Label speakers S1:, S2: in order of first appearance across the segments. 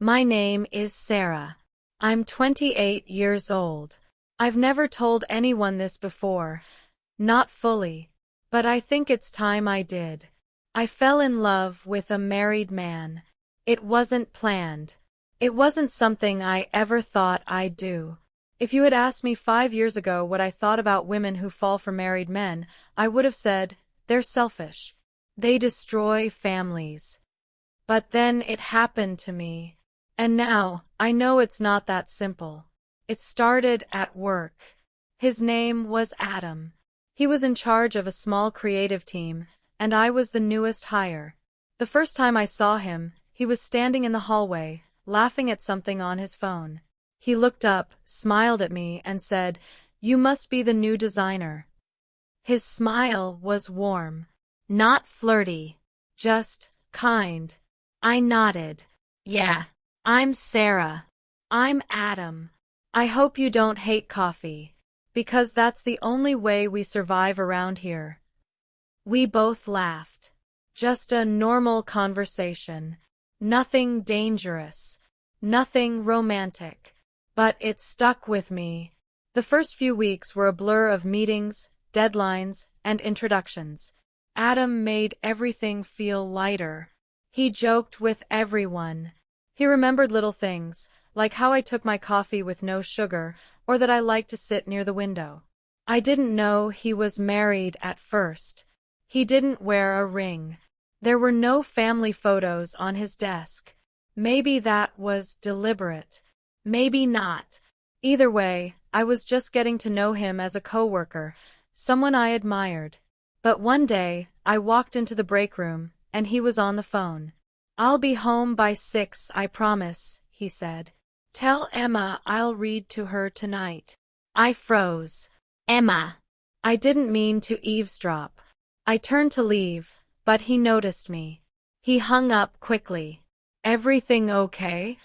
S1: My name is Sarah. I'm 28 years old. I've never told anyone this before. Not fully. But I think it's time I did. I fell in love with a married man. It wasn't planned. It wasn't something I ever thought I'd do. If you had asked me 5 years ago what I thought about women who fall for married men, I would have said, they're selfish. They destroy families. But then it happened to me. And now, I know it's not that simple. It started at work. His name was Adam. He was in charge of a small creative team, and I was the newest hire. The first time I saw him, he was standing in the hallway, laughing at something on his phone. He looked up, smiled at me, and said, "You must be the new designer." His smile was warm. Not flirty. Just kind. I nodded. "Yeah, I'm Sarah. I'm Adam. I hope you don't hate coffee. Because that's the only way we survive around here." We both laughed. Just a normal conversation. Nothing dangerous. Nothing romantic. But it stuck with me. The first few weeks were a blur of meetings, deadlines, and introductions. Adam made everything feel lighter. He joked with everyone. He remembered little things, like how I took my coffee with no sugar, or that I liked to sit near the window. I didn't know he was married at first. He didn't wear a ring. There were no family photos on his desk. Maybe that was deliberate. Maybe not. Either way, I was just getting to know him as a coworker, someone I admired. But one day, I walked into the break room, and he was on the phone. "I'll be home by 6, I promise," he said. "Tell Emma I'll read to her tonight." I froze. Emma. I didn't mean to eavesdrop. I turned to leave, but he noticed me. He hung up quickly. "Everything okay?"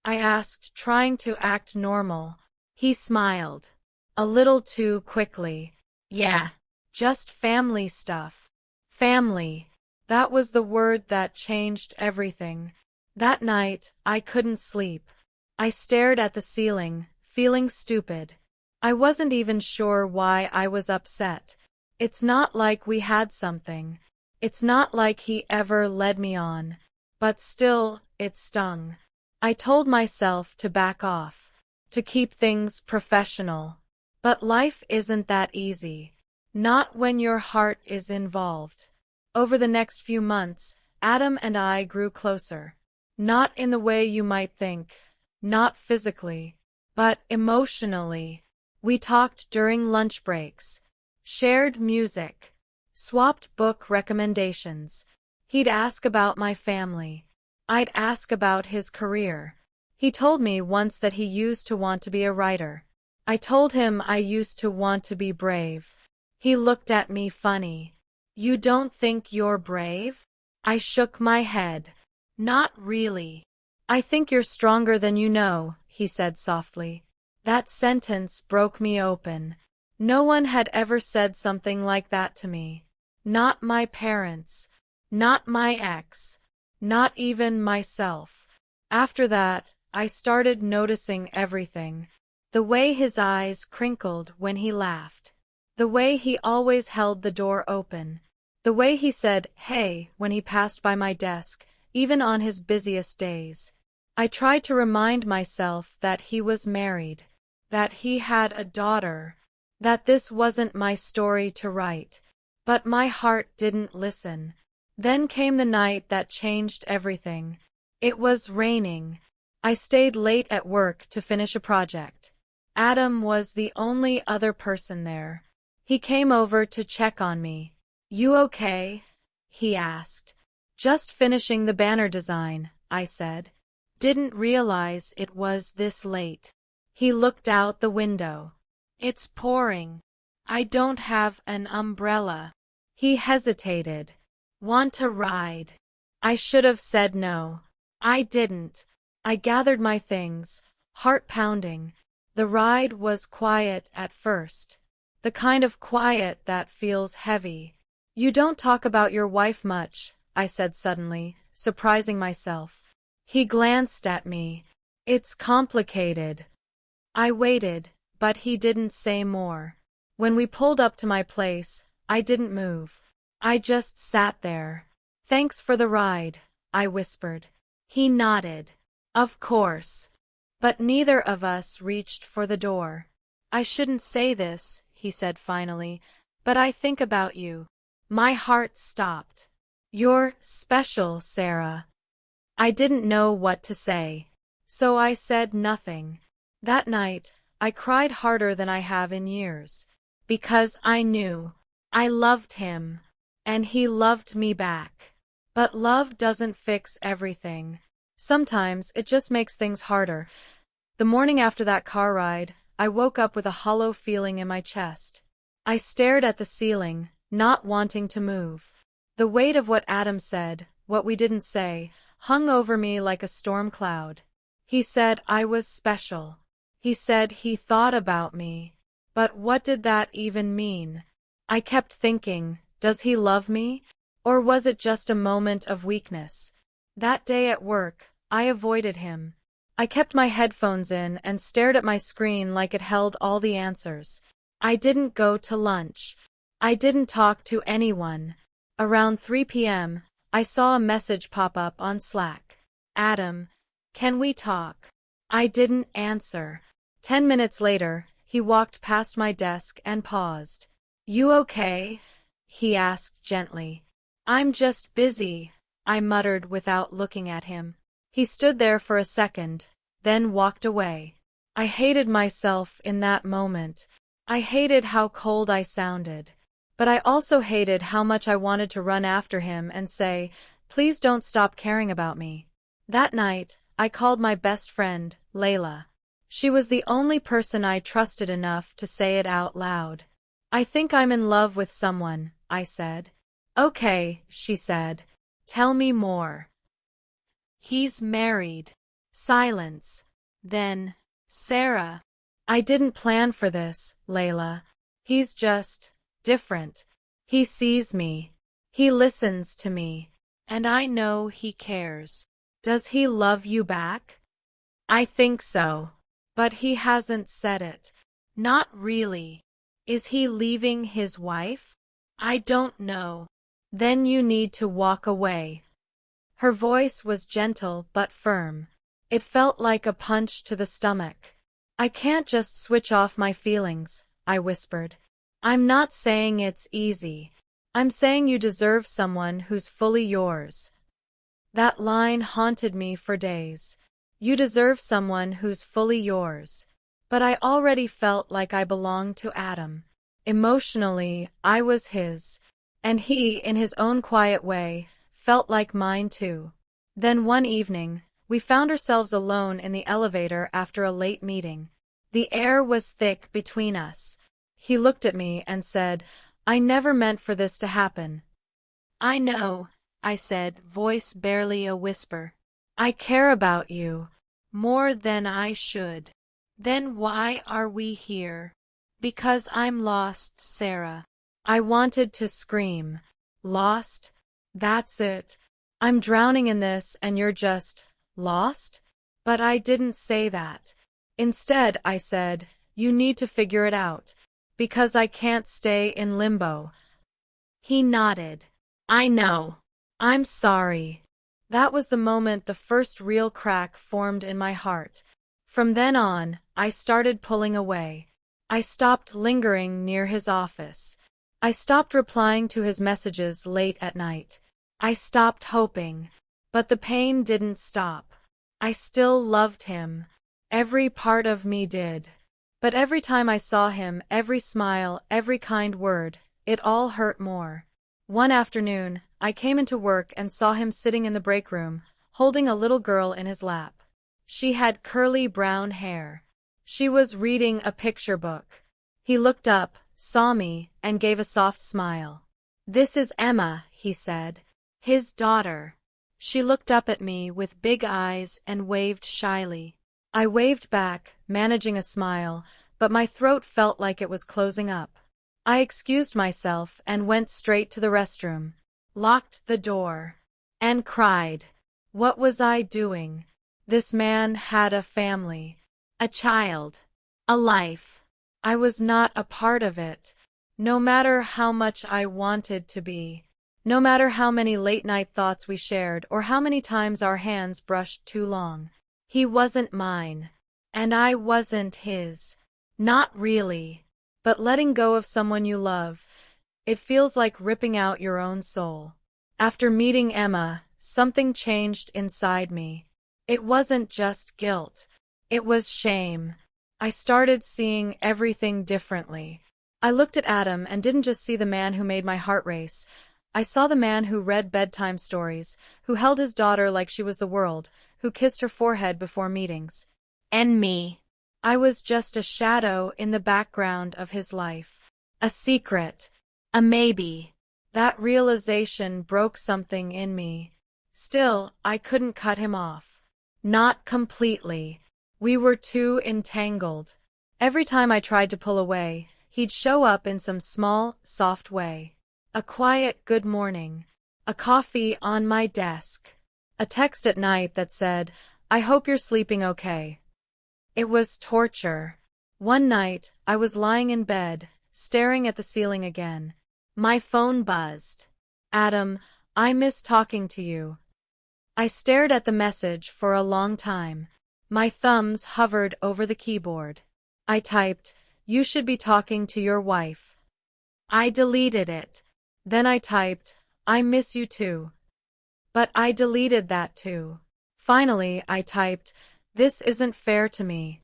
S1: I asked, trying to act normal. He smiled. A little too quickly. "Yeah, just family stuff." Family. That was the word that changed everything. That night, I couldn't sleep. I stared at the ceiling, feeling stupid. I wasn't even sure why I was upset. It's not like we had something. It's not like he ever led me on. But still, it stung. I told myself to back off, to keep things professional. But life isn't that easy. Not when your heart is involved. Over the next few months, Adam and I grew closer. Not in the way you might think. Not physically. But emotionally. We talked during lunch breaks. Shared music. Swapped book recommendations. He'd ask about my family. I'd ask about his career. He told me once that he used to want to be a writer. I told him I used to want to be brave. He looked at me funny. "You don't think you're brave?" I shook my head. "Not really." "I think you're stronger than you know," he said softly. That sentence broke me open. No one had ever said something like that to me. Not my parents. Not my ex. Not even myself. After that, I started noticing everything. The way his eyes crinkled when he laughed. The way he always held the door open. The way he said, "Hey," when he passed by my desk, even on his busiest days. I tried to remind myself that he was married. That he had a daughter. That this wasn't my story to write. But my heart didn't listen. Then came the night that changed everything. It was raining. I stayed late at work to finish a project. Adam was the only other person there. He came over to check on me. "You okay?" he asked. "Just finishing the banner design," I said. Didn't realize it was this late. He looked out the window. "It's pouring. I don't have an umbrella." He hesitated. "Want a ride?" I should have said no. I didn't. I gathered my things, heart pounding. The ride was quiet at first. The kind of quiet that feels heavy. "You don't talk about your wife much," I said suddenly, surprising myself. He glanced at me. It's complicated. I waited, but he didn't say more. When we pulled up to my place, I didn't move. I just sat there. Thanks for the ride, I whispered. He nodded. Of course. But neither of us reached for the door. I shouldn't say this, he said finally, but I think about you. My heart stopped. You're special, Sarah. I didn't know what to say, so I said nothing. That night, I cried harder than I have in years, because I knew I loved him, and he loved me back. But love doesn't fix everything. Sometimes it just makes things harder. The morning after that car ride, I woke up with a hollow feeling in my chest. I stared at the ceiling, not wanting to move. The weight of what Adam said, what we didn't say, hung over me like a storm cloud. He said I was special. He said he thought about me. But what did that even mean? I kept thinking, does he love me? Or was it just a moment of weakness? That day at work, I avoided him. I kept my headphones in and stared at my screen like it held all the answers. I didn't go to lunch. I didn't talk to anyone. Around 3 p.m., I saw a message pop up on Slack. Adam, can we talk? I didn't answer. 10 minutes later, he walked past my desk and paused. You okay? He asked gently. I'm just busy, I muttered without looking at him. He stood there for a second, then walked away. I hated myself in that moment. I hated how cold I sounded. But I also hated how much I wanted to run after him and say, please don't stop caring about me. That night, I called my best friend, Layla. She was the only person I trusted enough to say it out loud. I think I'm in love with someone, I said. Okay, she said. Tell me more. He's married. Silence. Then, Sarah. I didn't plan for this, Layla. He's just different. He sees me. He listens to me. And I know he cares. Does he love you back? I think so. But he hasn't said it. Not really. Is he leaving his wife? I don't know. Then you need to walk away. Her voice was gentle but firm. It felt like a punch to the stomach. I can't just switch off my feelings, I whispered. I'm not saying it's easy. I'm saying you deserve someone who's fully yours. That line haunted me for days. You deserve someone who's fully yours. But I already felt like I belonged to Adam. Emotionally, I was his. And he, in his own quiet way, felt like mine too. Then one evening, we found ourselves alone in the elevator after a late meeting. The air was thick between us. He looked at me and said, I never meant for this to happen. I know, I said, voice barely a whisper. I care about you. More than I should. Then why are we here? Because I'm lost, Sarah. I wanted to scream. Lost? That's it. I'm drowning in this and you're just lost? But I didn't say that. Instead, I said, you need to figure it out. Because I can't stay in limbo. He nodded. I know. I'm sorry. That was the moment the first real crack formed in my heart. From then on, I started pulling away. I stopped lingering near his office. I stopped replying to his messages late at night. I stopped hoping. But the pain didn't stop. I still loved him. Every part of me did. But every time I saw him, every smile, every kind word, it all hurt more. One afternoon, I came into work and saw him sitting in the break room, holding a little girl in his lap. She had curly brown hair. She was reading a picture book. He looked up, saw me, and gave a soft smile. This is Emma, he said. His daughter. She looked up at me with big eyes and waved shyly. I waved back, managing a smile, but my throat felt like it was closing up. I excused myself and went straight to the restroom, locked the door, and cried. What was I doing? This man had a family, a child, a life. I was not a part of it. No matter how much I wanted to be. No matter how many late-night thoughts we shared or how many times our hands brushed too long. He wasn't mine. And I wasn't his. Not really. But letting go of someone you love, it feels like ripping out your own soul. After meeting Emma, something changed inside me. It wasn't just guilt. It was shame. I started seeing everything differently. I looked at Adam and didn't just see the man who made my heart race. I saw the man who read bedtime stories, who held his daughter like she was the world, who kissed her forehead before meetings. And me. I was just a shadow in the background of his life. A secret. A maybe. That realization broke something in me. Still, I couldn't cut him off. Not completely. We were too entangled. Every time I tried to pull away, he'd show up in some small, soft way. A quiet good morning. A coffee on my desk. A text at night that said, "I hope you're sleeping okay." It was torture. One night, I was lying in bed, staring at the ceiling again. My phone buzzed. "Adam, I miss talking to you." I stared at the message for a long time. My thumbs hovered over the keyboard. I typed, "You should be talking to your wife." I deleted it. Then I typed, "I miss you too." But I deleted that too. Finally, I typed, "This isn't fair to me."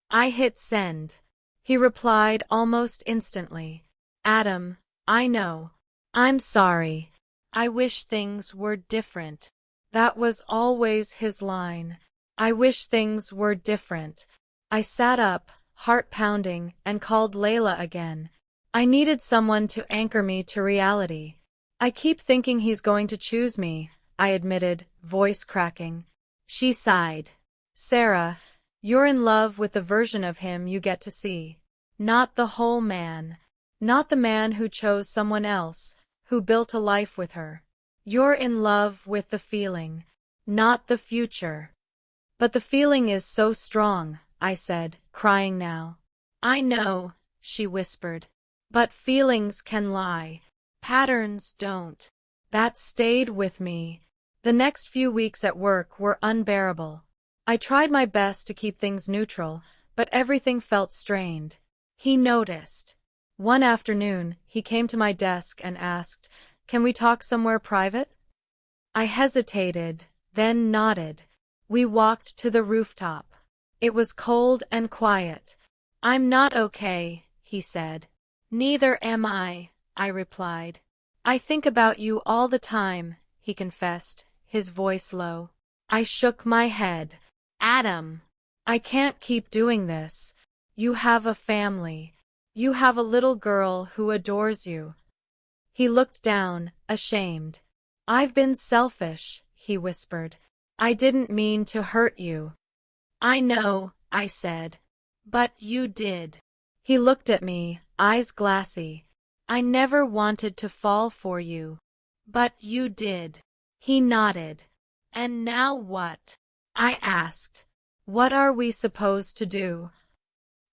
S1: I hit send. He replied almost instantly. "Adam, I know. I'm sorry. I wish things were different." That was always his line. I wish things were different. I sat up, heart pounding, and called Layla again. I needed someone to anchor me to reality. "I keep thinking he's going to choose me," I admitted, voice cracking. She sighed. "Sarah, you're in love with the version of him you get to see. Not the whole man. Not the man who chose someone else, who built a life with her. You're in love with the feeling, not the future." "But the feeling is so strong," I said, crying now. "I know," she whispered. "But feelings can lie. Patterns don't." That stayed with me. The next few weeks at work were unbearable. I tried my best to keep things neutral, but everything felt strained. He noticed. One afternoon, he came to my desk and asked, "Can we talk somewhere private?" I hesitated, then nodded. We walked to the rooftop. It was cold and quiet. "I'm not okay," he said. "Neither am I," I replied. "I think about you all the time," he confessed, his voice low. I shook my head. "Adam, I can't keep doing this. You have a family. You have a little girl who adores you." He looked down, ashamed. "I've been selfish," he whispered. "I didn't mean to hurt you." "I know," I said. "But you did." He looked at me, eyes glassy. "I never wanted to fall for you. But you did." He nodded. "And now what?" I asked. "What are we supposed to do?"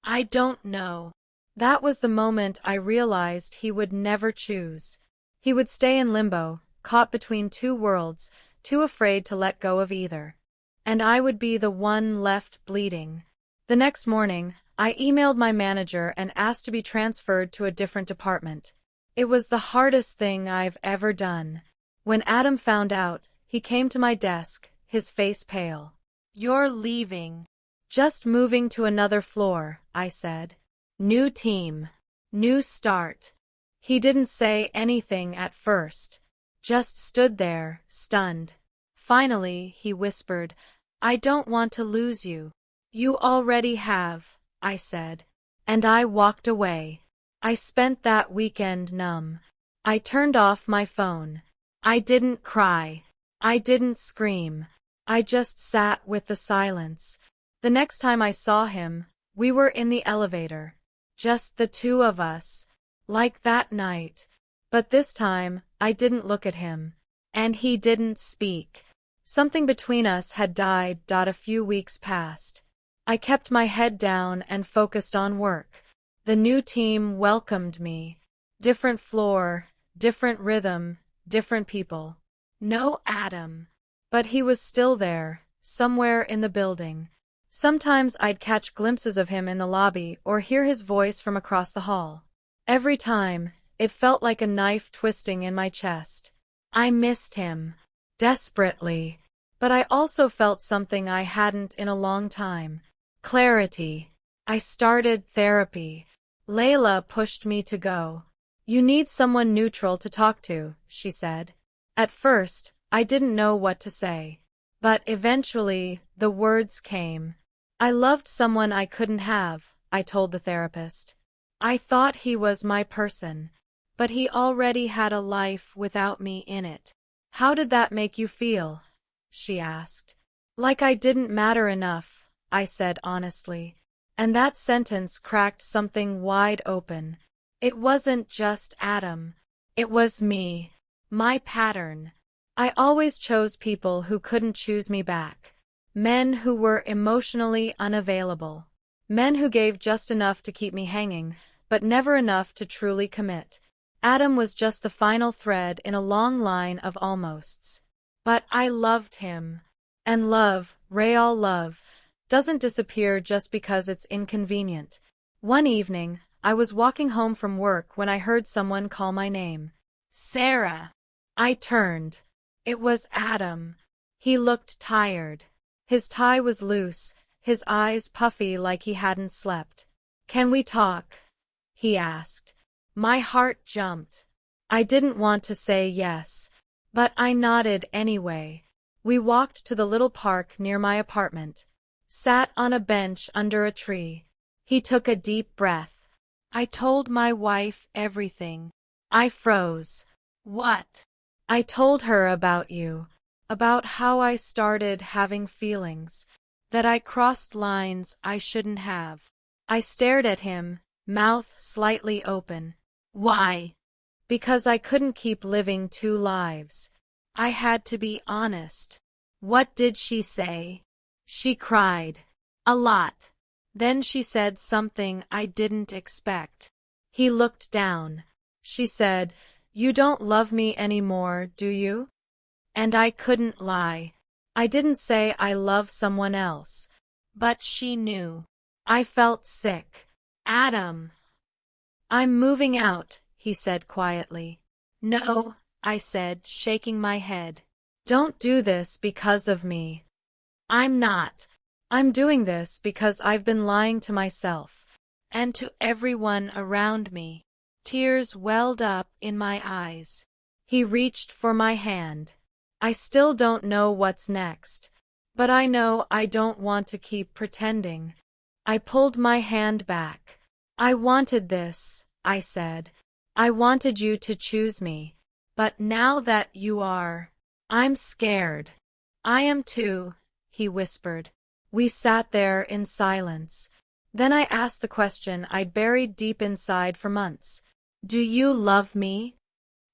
S1: "I don't know." That was the moment I realized he would never choose. He would stay in limbo, caught between two worlds, too afraid to let go of either. And I would be the one left bleeding. The next morning, I emailed my manager and asked to be transferred to a different department. It was the hardest thing I've ever done. When Adam found out, he came to my desk, his face pale. "You're leaving." "Just moving to another floor," I said. "New team. New start." He didn't say anything at first. Just stood there, stunned. Finally, he whispered, "I don't want to lose you." "You already have," I said. And I walked away. I spent that weekend numb. I turned off my phone. I didn't cry. I didn't scream. I just sat with the silence. The next time I saw him, we were in the elevator. Just the two of us. Like that night. But this time, I didn't look at him. And he didn't speak. Something between us had died. A few weeks passed. I kept my head down and focused on work. The new team welcomed me. Different floor, different rhythm, different people. No Adam. But he was still there, somewhere in the building. Sometimes I'd catch glimpses of him in the lobby or hear his voice from across the hall. Every time, it felt like a knife twisting in my chest. I missed him. Desperately. But I also felt something I hadn't in a long time. Clarity. I started therapy. Layla pushed me to go. You need someone neutral to talk to, she said. At first, I didn't know what to say. But eventually, the words came. I loved someone I couldn't have, I told the therapist. I thought he was my person. But he already had a life without me in it. How did that make you feel? She asked. Like I didn't matter enough, I said honestly. And that sentence cracked something wide open. It wasn't just Adam. It was me. My pattern. I always chose people who couldn't choose me back. Men who were emotionally unavailable. Men who gave just enough to keep me hanging, but never enough to truly commit. Adam was just the final thread in a long line of almosts. But I loved him. And love, real love, doesn't disappear just because it's inconvenient. One evening, I was walking home from work when I heard someone call my name. Sarah. I turned. It was Adam. He looked tired. His tie was loose, his eyes puffy like he hadn't slept. Can we talk? He asked. My heart jumped. I didn't want to say yes, but I nodded anyway. We walked to the little park near my apartment. Sat on a bench under a tree. He took a deep breath. I told my wife everything. I froze. What? I told her about you. About how I started having feelings. That I crossed lines I shouldn't have. I stared at him, mouth slightly open. Why? Because I couldn't keep living two lives. I had to be honest. What did she say? She cried. A lot. Then she said something I didn't expect. He looked down. She said, You don't love me anymore, do you? And I couldn't lie. I didn't say I love someone else. But she knew. I felt sick. Adam. I'm moving out, he said quietly. No, I said, shaking my head. Don't do this because of me. I'm not. I'm doing this because I've been lying to myself. And to everyone around me. Tears welled up in my eyes. He reached for my hand. I still don't know what's next. But I know I don't want to keep pretending. I pulled my hand back. I wanted this, I said. I wanted you to choose me. But now that you are, I'm scared. I am too, he whispered. We sat there in silence. Then I asked the question I'd buried deep inside for months. Do you love me?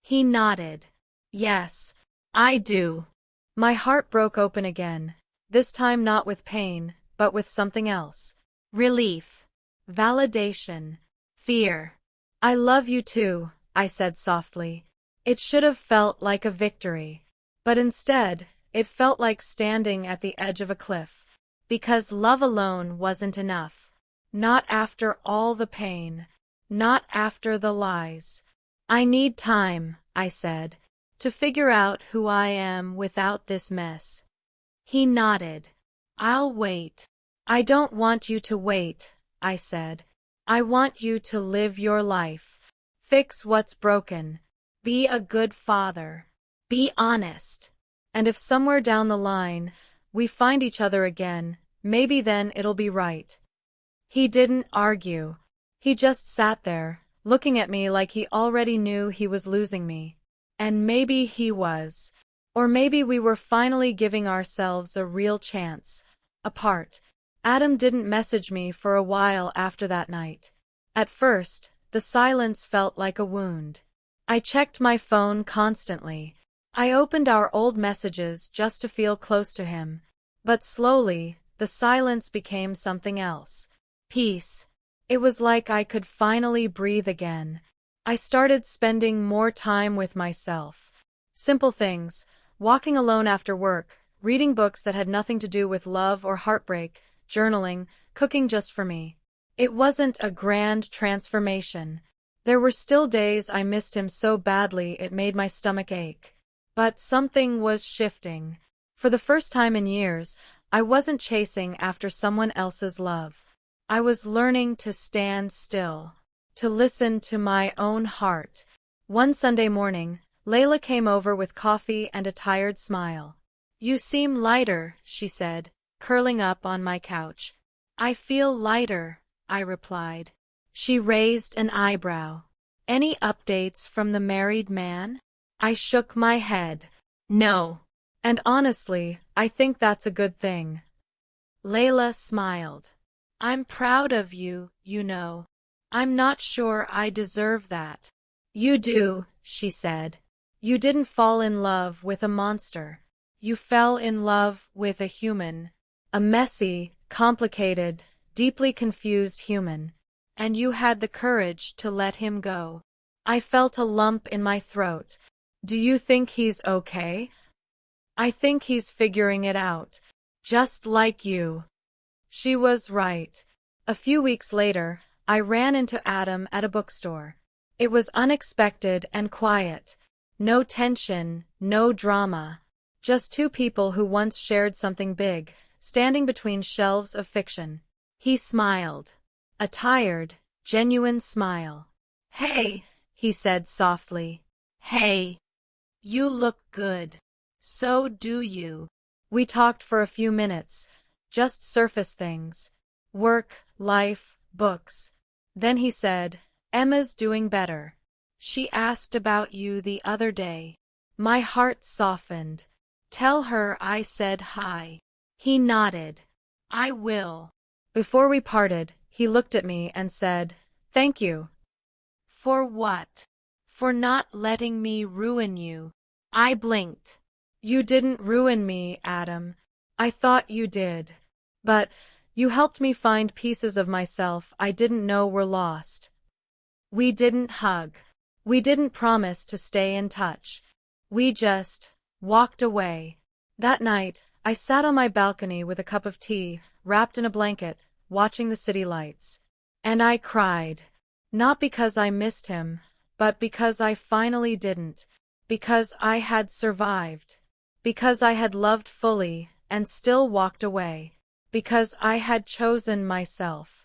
S1: He nodded. Yes, I do. My heart broke open again, this time not with pain, but with something else. Relief. Validation. Fear. I love you too, I said softly. It should have felt like a victory. But instead, it felt like standing at the edge of a cliff. Because love alone wasn't enough. Not after all the pain. Not after the lies. I need time, I said, to figure out who I am without this mess. He nodded. I'll wait. I don't want you to wait, I said. I want you to live your life. Fix what's broken. Be a good father. Be honest. And if somewhere down the line, we find each other again, maybe then it'll be right. He didn't argue. He just sat there, looking at me like he already knew he was losing me. And maybe he was. Or maybe we were finally giving ourselves a real chance. Apart. Adam didn't message me for a while after that night. At first, the silence felt like a wound. I checked my phone constantly. I opened our old messages just to feel close to him. But slowly, the silence became something else. Peace. It was like I could finally breathe again. I started spending more time with myself. Simple things, walking alone after work, reading books that had nothing to do with love or heartbreak, journaling, cooking just for me. It wasn't a grand transformation. There were still days I missed him so badly it made my stomach ache. But something was shifting. For the first time in years, I wasn't chasing after someone else's love. I was learning to stand still, to listen to my own heart. One Sunday morning, Layla came over with coffee and a tired smile. "You seem lighter," she said, curling up on my couch. "I feel lighter," I replied. She raised an eyebrow. "Any updates from the married man?" I shook my head. "No. And honestly, I think that's a good thing." Layla smiled. "I'm proud of you, you know. I'm not sure I deserve that." "You do," she said. "You didn't fall in love with a monster. You fell in love with a human. A messy, complicated, deeply confused human. And you had the courage to let him go." I felt a lump in my throat. "Do you think he's okay?" "I think he's figuring it out. Just like you." She was right. A few weeks later, I ran into Adam at a bookstore. It was unexpected and quiet. No tension, no drama. Just two people who once shared something big, standing between shelves of fiction. He smiled. A tired, genuine smile. "Hey," he said softly. "Hey. You look good. So do you." We talked for a few minutes, just surface things. Work, life, books. Then he said, "Emma's doing better. She asked about you the other day." My heart softened. "Tell her I said hi." He nodded. "I will." Before we parted, he looked at me and said, "Thank you." "For what?" "For not letting me ruin you." I blinked. "You didn't ruin me, Adam. I thought you did. But you helped me find pieces of myself I didn't know were lost." We didn't hug. We didn't promise to stay in touch. We just walked away. That night, I sat on my balcony with a cup of tea, wrapped in a blanket, watching the city lights. And I cried. Not because I missed him, but because I finally didn't. Because I had survived. Because I had loved fully and still walked away. Because I had chosen myself.